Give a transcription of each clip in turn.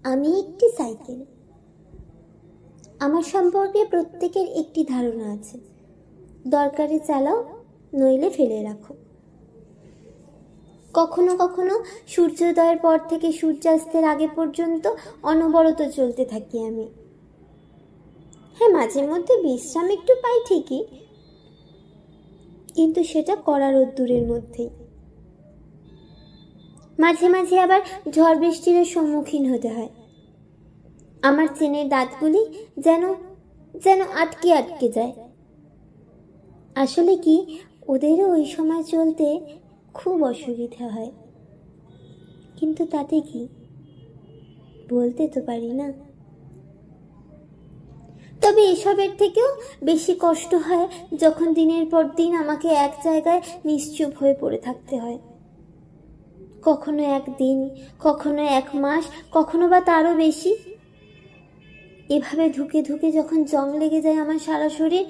আমি একটি সাইকেল। আমার সম্পর্কে প্রত্যেকের একটি ধারণা আছে। দরকারে চালাও, নইলে ফেলে রাখো। কখনো কখনো সূর্যোদয়ের পর থেকে সূর্যাস্তের আগে পর্যন্ত অনবরত চলতে থাকি আমি। হ্যাঁ, মাঝে মধ্যে বিশ্রাম একটু পাই ঠিকই, কিন্তু সেটা কড়া রোদ্দুরের মধ্যেই। মাঝে মাঝে আবার ঝড় বৃষ্টির সম্মুখীন হতে হয়। আমার চেনের দাঁতগুলি যেন যেন আটকে আটকে যায়। আসলে কি, ওদেরও ওই সময় চলতে খুব অসুবিধা হয়, কিন্তু তাতে কি, বলতে তো পারি না। তবে এসবের থেকেও বেশি কষ্ট হয় যখন দিনের পর দিন আমাকে এক জায়গায় নিশ্চুপ হয়ে পড়ে থাকতে হয়। কখনো একদিন, কখনো এক মাস, কখনো বা তারও বেশি। এভাবে ধুকে ধুকে যখন জং লেগে যায় আমার সারা শরীর,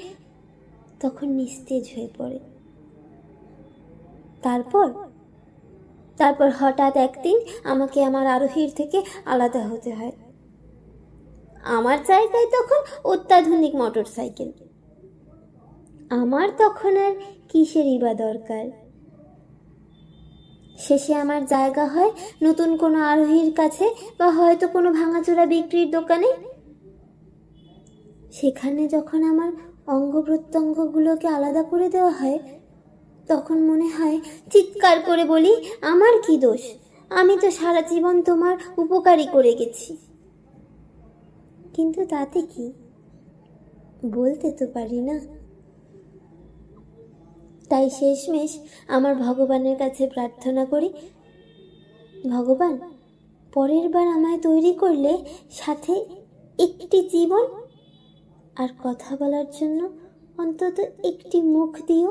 তখন নিস্তেজ হয়ে পড়ে। তারপর হঠাৎ একদিন আমাকে আমার আরোহীর থেকে আলাদা হতে হয়। আমার জায়গায় তখন অত্যাধুনিক মোটর সাইকেল। আমার তখন আর কিসেরই বা দরকার। শেষে আমার জায়গা হয় নতুন কোনো আরোহীর কাছে, বা হয়তো কোনো ভাঙাচোরা বিক্রির দোকানে। সেখানে যখন আমার অঙ্গ প্রত্যঙ্গগুলোকে আলাদা করে দেওয়া হয়, তখন মনে হয় চিৎকার করে বলি, আমার কি দোষ? আমি তো সারা জীবন তোমার উপকারই করে গেছি। কিন্তু তাতে কি, বলতে তো পারি না। তাই শেষমেশ আমার ভগবানের কাছে প্রার্থনা করি, ভগবান, পরের বার আমায় তৈরি করলে সাথে একটি জীবন আর কথা বলার জন্য অন্তত একটি মুখ দিও।